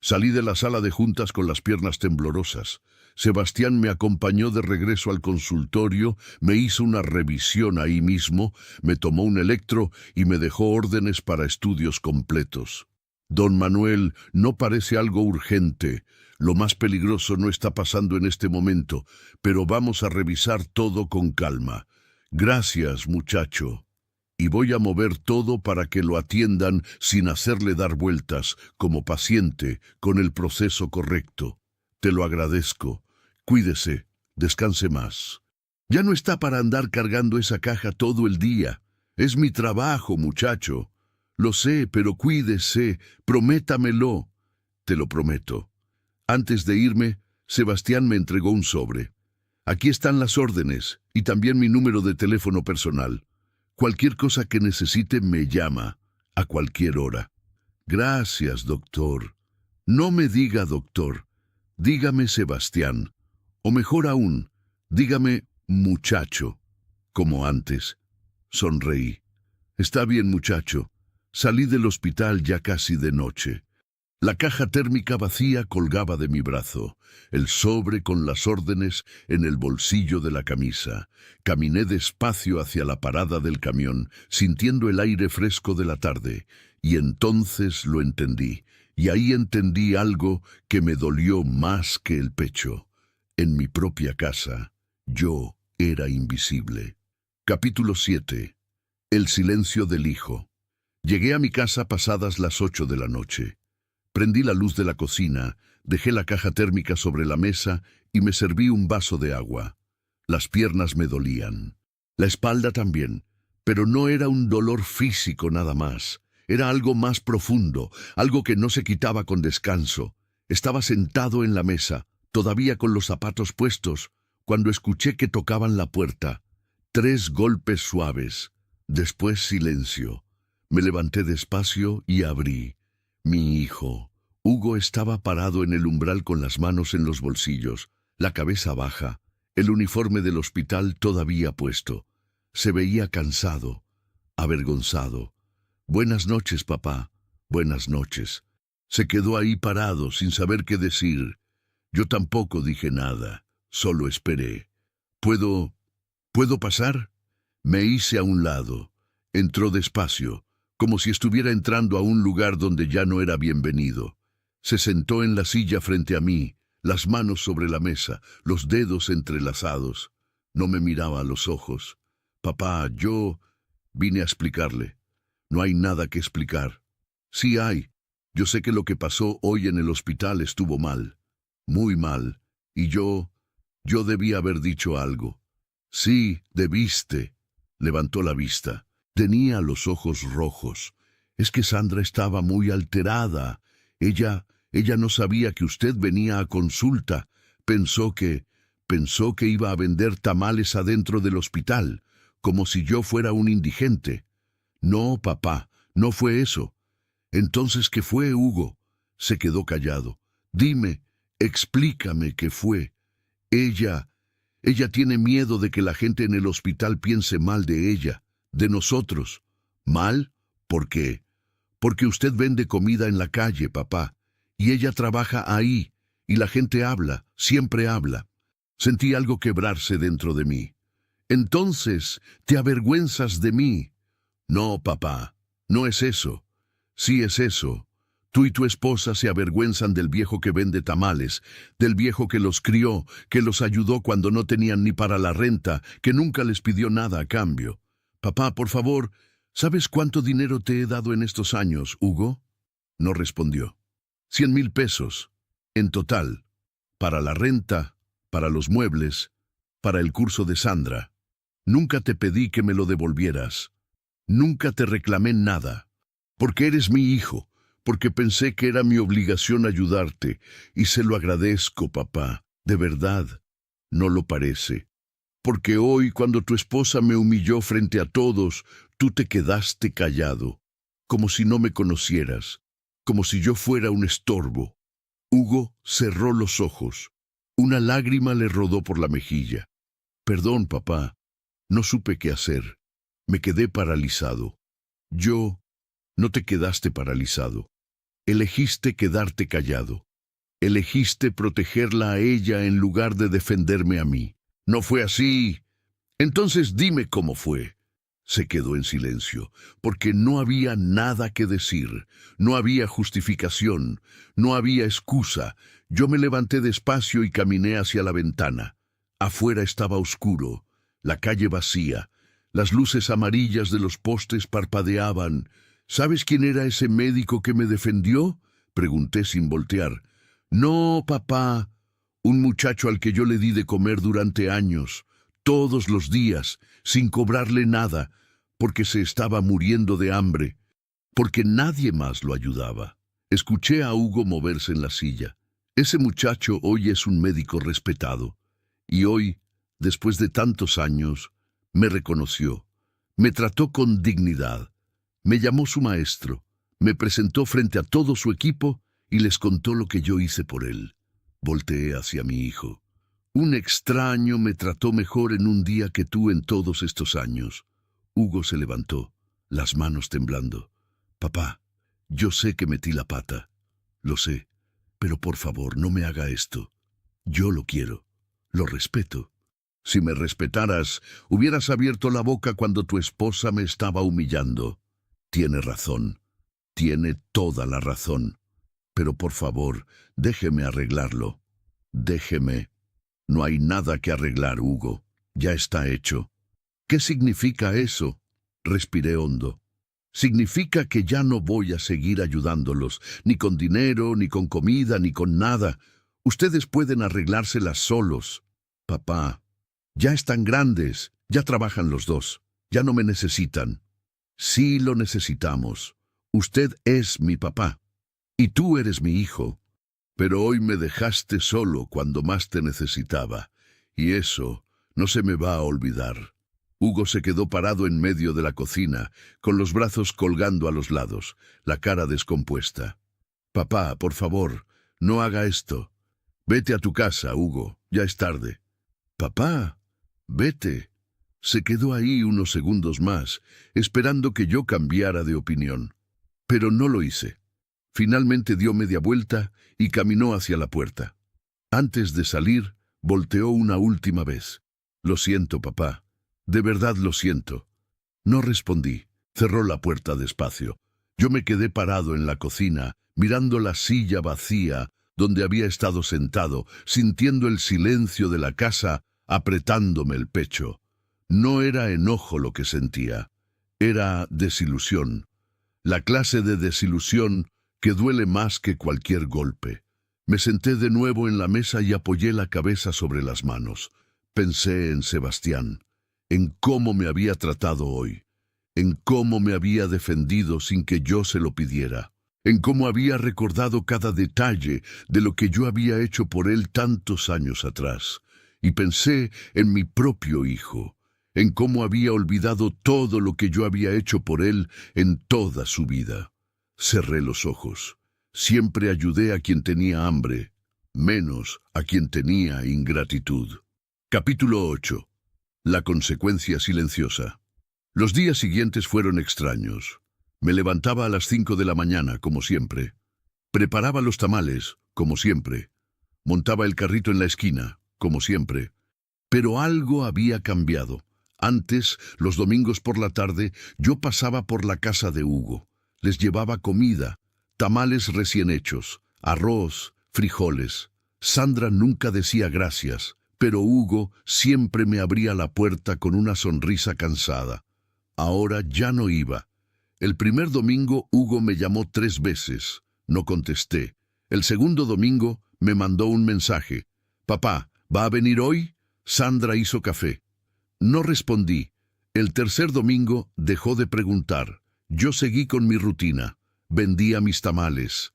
[SPEAKER 1] Salí de la sala de juntas con las piernas temblorosas. Sebastián me acompañó de regreso al consultorio, me hizo una revisión ahí mismo, me tomó un electro y me dejó órdenes para estudios completos. «Don Manuel, no parece algo urgente. Lo más peligroso no está pasando en este momento, pero vamos a revisar todo con calma. Gracias, muchacho. Y voy a mover todo para que lo atiendan sin hacerle dar vueltas, como paciente, con el proceso correcto. Te lo agradezco. Cuídese, descanse más. Ya no está para andar cargando esa caja todo el día. Es mi trabajo, muchacho. Lo sé, pero cuídese, prométamelo». «Te lo prometo». Antes de irme, Sebastián me entregó un sobre. «Aquí están las órdenes y también mi número de teléfono personal. Cualquier cosa que necesite me llama, a cualquier hora». «Gracias, doctor». «No me diga doctor, dígame Sebastián. O mejor aún, dígame muchacho, como antes. Sonreí. Está bien, muchacho. Salí del hospital ya casi de noche. La caja térmica vacía colgaba de mi brazo, el sobre con las órdenes en el bolsillo de la camisa. Caminé despacio hacia la parada del camión, sintiendo el aire fresco de la tarde, y entonces lo entendí, y ahí entendí algo que me dolió más que el pecho. En mi propia casa, yo era invisible. Capítulo 7. El silencio del hijo. Llegué a mi casa pasadas las 8 de la noche. Prendí la luz de la cocina, dejé la caja térmica sobre la mesa y me serví un vaso de agua. Las piernas me dolían, la espalda también, pero no era un dolor físico nada más. Era algo más profundo, algo que no se quitaba con descanso. Estaba sentado en la mesa, todavía con los zapatos puestos, cuando escuché que tocaban la puerta. 3 golpes suaves, después silencio. Me levanté despacio y abrí. Mi hijo. Hugo estaba parado en el umbral con las manos en los bolsillos, la cabeza baja, el uniforme del hospital todavía puesto. Se veía cansado, avergonzado. Buenas noches, papá. Buenas noches. Se quedó ahí parado, sin saber qué decir. Yo tampoco dije nada, solo esperé. ¿Puedo pasar? Me hice a un lado. Entró despacio, como si estuviera entrando a un lugar donde ya no era bienvenido. Se sentó en la silla frente a mí, las manos sobre la mesa, los dedos entrelazados. No me miraba a los ojos. Papá, yo vine a explicarle. No hay nada que explicar. Sí hay. Yo sé que lo que pasó hoy en el hospital estuvo mal. Muy mal. Y yo debí haber dicho algo. Sí, debiste. Levantó la vista. Tenía los ojos rojos. Es que Sandra estaba muy alterada. Ella no sabía que usted venía a consulta. Pensó que iba a vender tamales adentro del hospital, como si yo fuera un indigente. No, papá, no fue eso. Entonces, ¿qué fue, Hugo? Se quedó callado. Dime, explícame qué fue. Ella tiene miedo de que la gente en el hospital piense mal de ella, de nosotros. ¿Mal? ¿Por qué? Porque usted vende comida en la calle, papá, y ella trabaja ahí, y la gente habla, siempre habla. Sentí algo quebrarse dentro de mí. Entonces, ¿te avergüenzas de mí? No, papá, no es eso. Sí es eso. Tú y tu esposa se avergüenzan del viejo que vende tamales, del viejo que los crió, que los ayudó cuando no tenían ni para la renta, que nunca les pidió nada a cambio. Papá, por favor, ¿sabes cuánto dinero te he dado en estos años, Hugo? No respondió. 100,000 pesos, en total, para la renta, para los muebles, para el curso de Sandra. Nunca te pedí que me lo devolvieras. Nunca te reclamé nada. Porque eres mi hijo, porque pensé que era mi obligación ayudarte, y se lo agradezco, papá, de verdad. No lo parece. Porque hoy, cuando tu esposa me humilló frente a todos, tú te quedaste callado, como si no me conocieras, como si yo fuera un estorbo. Hugo cerró los ojos. Una lágrima le rodó por la mejilla. Perdón, papá, no supe qué hacer. Me quedé paralizado. No te quedaste paralizado. Elegiste quedarte callado. Elegiste protegerla a ella en lugar de defenderme a mí. ¿No fue así? Entonces dime cómo fue. Se quedó en silencio, porque no había nada que decir, no había justificación, no había excusa. Yo me levanté despacio y caminé hacia la ventana. Afuera estaba oscuro, la calle vacía, las luces amarillas de los postes parpadeaban. ¿Sabes quién era ese médico que me defendió? Pregunté sin voltear. No, papá, un muchacho al que yo le di de comer durante años, todos los días, sin cobrarle nada, porque se estaba muriendo de hambre, porque nadie más lo ayudaba. Escuché a Hugo moverse en la silla. Ese muchacho hoy es un médico respetado, y hoy, después de tantos años, me reconoció, me trató con dignidad, me llamó su maestro, me presentó frente a todo su equipo y les contó lo que yo hice por él. Volteé hacia mi hijo. Un extraño me trató mejor en un día que tú en todos estos años. Hugo se levantó, las manos temblando. Papá, yo sé que metí la pata. Lo sé, pero por favor, no me haga esto. Yo lo quiero. Lo respeto. Si me respetaras, hubieras abierto la boca cuando tu esposa me estaba humillando. Tiene razón. Tiene toda la razón. Pero por favor, déjeme arreglarlo. Déjeme. No hay nada que arreglar, Hugo. Ya está hecho. ¿Qué significa eso? Respiré hondo. Significa que ya no voy a seguir ayudándolos, ni con dinero, ni con comida, ni con nada. Ustedes pueden arreglárselas solos. Papá, ya están grandes, ya trabajan los dos, ya no me necesitan. Sí lo necesitamos. Usted es mi papá, y tú eres mi hijo. Pero hoy me dejaste solo cuando más te necesitaba, y eso no se me va a olvidar. Hugo se quedó parado en medio de la cocina, con los brazos colgando a los lados, la cara descompuesta. Papá, por favor, no haga esto. Vete a tu casa, Hugo, ya es tarde. Papá, vete. Se quedó ahí unos segundos más, esperando que yo cambiara de opinión. Pero no lo hice. Finalmente dio media vuelta y caminó hacia la puerta. Antes de salir, volteó una última vez. Lo siento, papá. De verdad lo siento. No respondí. Cerró la puerta despacio. Yo me quedé parado en la cocina, mirando la silla vacía donde había estado sentado, sintiendo el silencio de la casa apretándome el pecho. No era enojo lo que sentía. Era desilusión. La clase de desilusión que duele más que cualquier golpe. Me senté de nuevo en la mesa y apoyé la cabeza sobre las manos. Pensé en Sebastián, en cómo me había tratado hoy, en cómo me había defendido sin que yo se lo pidiera, en cómo había recordado cada detalle de lo que yo había hecho por él tantos años atrás. Y pensé en mi propio hijo, en cómo había olvidado todo lo que yo había hecho por él en toda su vida. Cerré los ojos. Siempre ayudé a quien tenía hambre, menos a quien tenía ingratitud. Capítulo 8. La consecuencia silenciosa. Los días siguientes fueron extraños. Me levantaba a las 5 de la mañana, como siempre. Preparaba los tamales, como siempre. Montaba el carrito en la esquina, como siempre. Pero algo había cambiado. Antes, los domingos por la tarde, yo pasaba por la casa de Hugo. Les llevaba comida, tamales recién hechos, arroz, frijoles. Sandra nunca decía gracias, pero Hugo siempre me abría la puerta con una sonrisa cansada. Ahora ya no iba. El primer domingo Hugo me llamó 3 veces. No contesté. El segundo domingo me mandó un mensaje. «Papá, ¿va a venir hoy?» Sandra hizo café. No respondí. El tercer domingo dejó de preguntar. Yo seguí con mi rutina. Vendía mis tamales.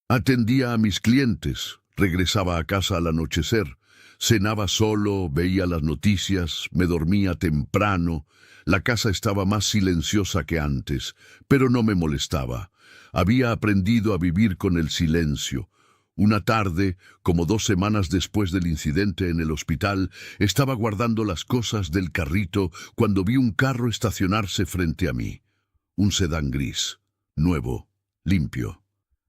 [SPEAKER 1] Atendía a mis clientes. Regresaba a casa al anochecer. Cenaba solo, veía las noticias, me dormía temprano. La casa estaba más silenciosa que antes, pero no me molestaba. Había aprendido a vivir con el silencio. Una tarde, como 2 semanas después del incidente en el hospital, estaba guardando las cosas del carrito cuando vi un carro estacionarse frente a mí. Un sedán gris, nuevo, limpio.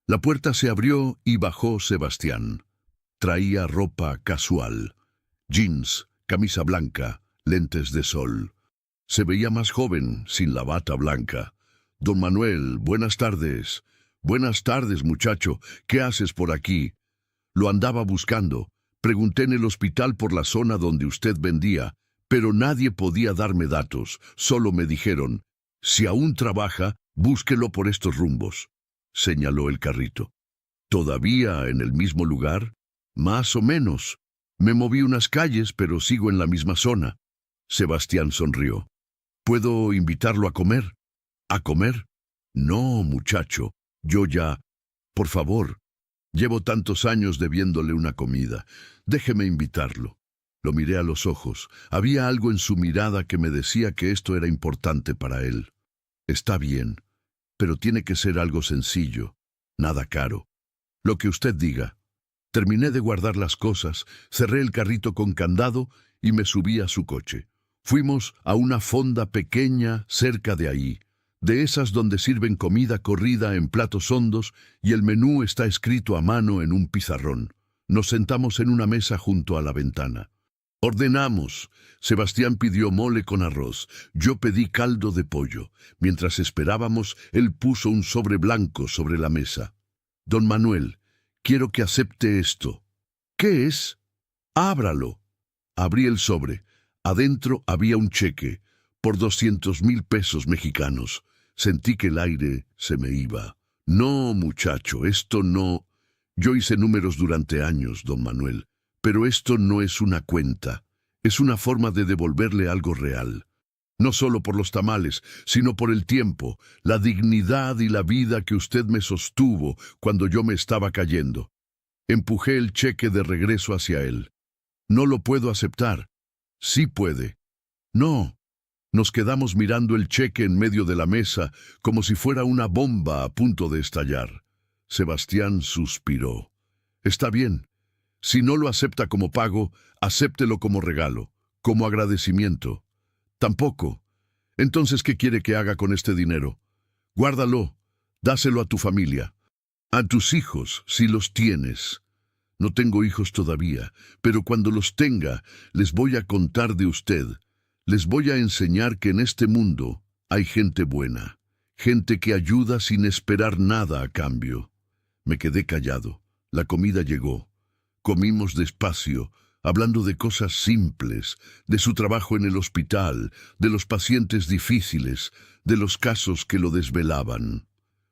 [SPEAKER 1] La puerta se abrió y bajó Sebastián. Traía ropa casual, jeans, camisa blanca, lentes de sol. Se veía más joven, sin la bata blanca. «Don Manuel, buenas tardes». «Buenas tardes, muchacho. ¿Qué haces por aquí?» «Lo andaba buscando. Pregunté en el hospital por la zona donde usted vendía, pero nadie podía darme datos. Solo me dijeron, si aún trabaja, búsquelo por estos rumbos». Señaló el carrito. «¿Todavía en el mismo lugar?» «Más o menos. Me moví unas calles, pero sigo en la misma zona». Sebastián sonrió. «¿Puedo invitarlo a comer?» «¿A comer?» «No, muchacho. Yo ya... Por favor, llevo tantos años debiéndole una comida. Déjeme invitarlo». Lo miré a los ojos. Había algo en su mirada que me decía que esto era importante para él. «Está bien, pero tiene que ser algo sencillo, nada caro. Lo que usted diga». Terminé de guardar las cosas, cerré el carrito con candado y me subí a su coche. Fuimos a una fonda pequeña cerca de ahí, de esas donde sirven comida corrida en platos hondos y el menú está escrito a mano en un pizarrón. Nos sentamos en una mesa junto a la ventana. Ordenamos. Sebastián pidió mole con arroz. Yo pedí caldo de pollo. Mientras esperábamos, él puso un sobre blanco sobre la mesa. Don Manuel, quiero que acepte esto. ¿Qué es? Ábralo. Abrí el sobre. Adentro había un cheque por 200,000 pesos mexicanos. Sentí que el aire se me iba. No, muchacho, esto no. Yo hice números durante años, don Manuel, pero esto no es una cuenta. Es una forma de devolverle algo real. No solo por los tamales, sino por el tiempo, la dignidad y la vida que usted me sostuvo cuando yo me estaba cayendo. Empujé el cheque de regreso hacia él. No lo puedo aceptar. Sí puede. No. Nos quedamos mirando el cheque en medio de la mesa, como si fuera una bomba a punto de estallar. Sebastián suspiró. Está bien. Si no lo acepta como pago, acéptelo como regalo, como agradecimiento. Tampoco. Entonces, ¿qué quiere que haga con este dinero? Guárdalo. Dáselo a tu familia. A tus hijos, si los tienes. No tengo hijos todavía, pero cuando los tenga, les voy a contar de usted. Les voy a enseñar que en este mundo hay gente buena, gente que ayuda sin esperar nada a cambio. Me quedé callado. La comida llegó. Comimos despacio, hablando de cosas simples, de su trabajo en el hospital, de los pacientes difíciles, de los casos que lo desvelaban.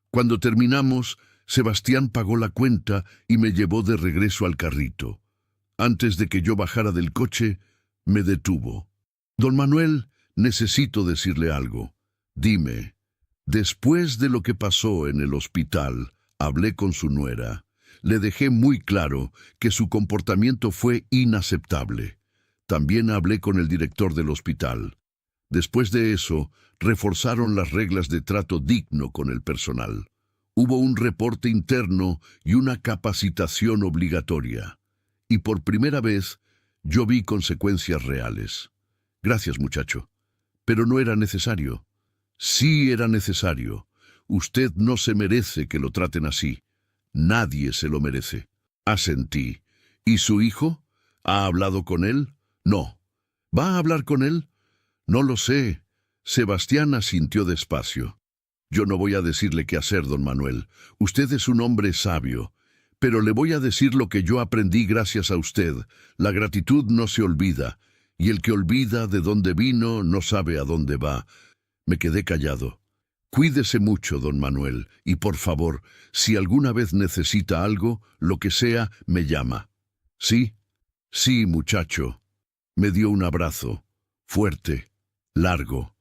[SPEAKER 1] Cuando terminamos, Sebastián pagó la cuenta y me llevó de regreso al carrito. Antes de que yo bajara del coche, me detuvo. Don Manuel, necesito decirle algo. Dime, después de lo que pasó en el hospital, hablé con su nuera. Le dejé muy claro que su comportamiento fue inaceptable. También hablé con el director del hospital. Después de eso, reforzaron las reglas de trato digno con el personal. Hubo un reporte interno y una capacitación obligatoria. Y por primera vez, yo vi consecuencias reales. Gracias, muchacho. Pero no era necesario. Sí era necesario. Usted no se merece que lo traten así. Nadie se lo merece. Asentí. ¿Y su hijo? ¿Ha hablado con él? No. ¿Va a hablar con él? No lo sé. Sebastián asintió despacio. Yo no voy a decirle qué hacer, don Manuel. Usted es un hombre sabio. Pero le voy a decir lo que yo aprendí gracias a usted. La gratitud no se olvida. Y el que olvida de dónde vino no sabe a dónde va. Me quedé callado. Cuídese mucho, don Manuel, y por favor, si alguna vez necesita algo, lo que sea, me llama. ¿Sí? Sí, muchacho. Me dio un abrazo, fuerte, largo.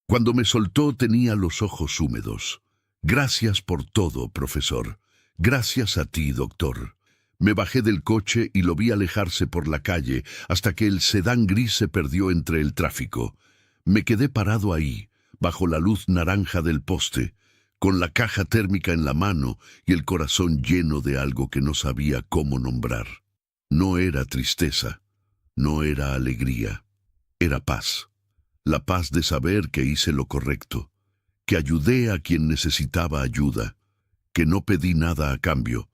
[SPEAKER 1] Cuando me soltó tenía los ojos húmedos. Gracias por todo, profesor. Gracias a ti, doctor. Me bajé del coche y lo vi alejarse por la calle hasta que el sedán gris se perdió entre el tráfico. Me quedé parado ahí, bajo la luz naranja del poste, con la caja térmica en la mano y el corazón lleno de algo que no sabía cómo nombrar. No era tristeza, no era alegría, era paz. La paz de saber que hice lo correcto, que ayudé a quien necesitaba ayuda, que no pedí nada a cambio,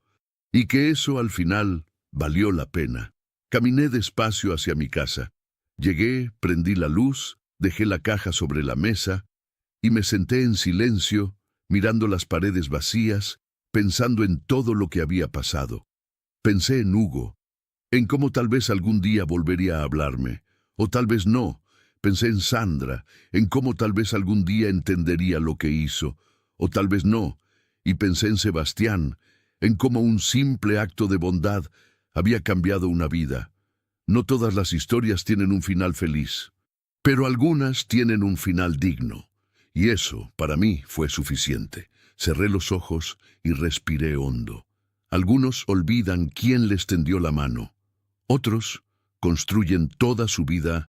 [SPEAKER 1] y que eso al final valió la pena. Caminé despacio hacia mi casa. Llegué, prendí la luz, dejé la caja sobre la mesa y me senté en silencio, mirando las paredes vacías, pensando en todo lo que había pasado. Pensé en Hugo, en cómo tal vez algún día volvería a hablarme, o tal vez no. Pensé en Sandra, en cómo tal vez algún día entendería lo que hizo, o tal vez no. Y pensé en Sebastián, en cómo un simple acto de bondad había cambiado una vida. No todas las historias tienen un final feliz, pero algunas tienen un final digno. Y eso, para mí, fue suficiente. Cerré los ojos y respiré hondo. Algunos olvidan quién les tendió la mano. Otros construyen toda su vida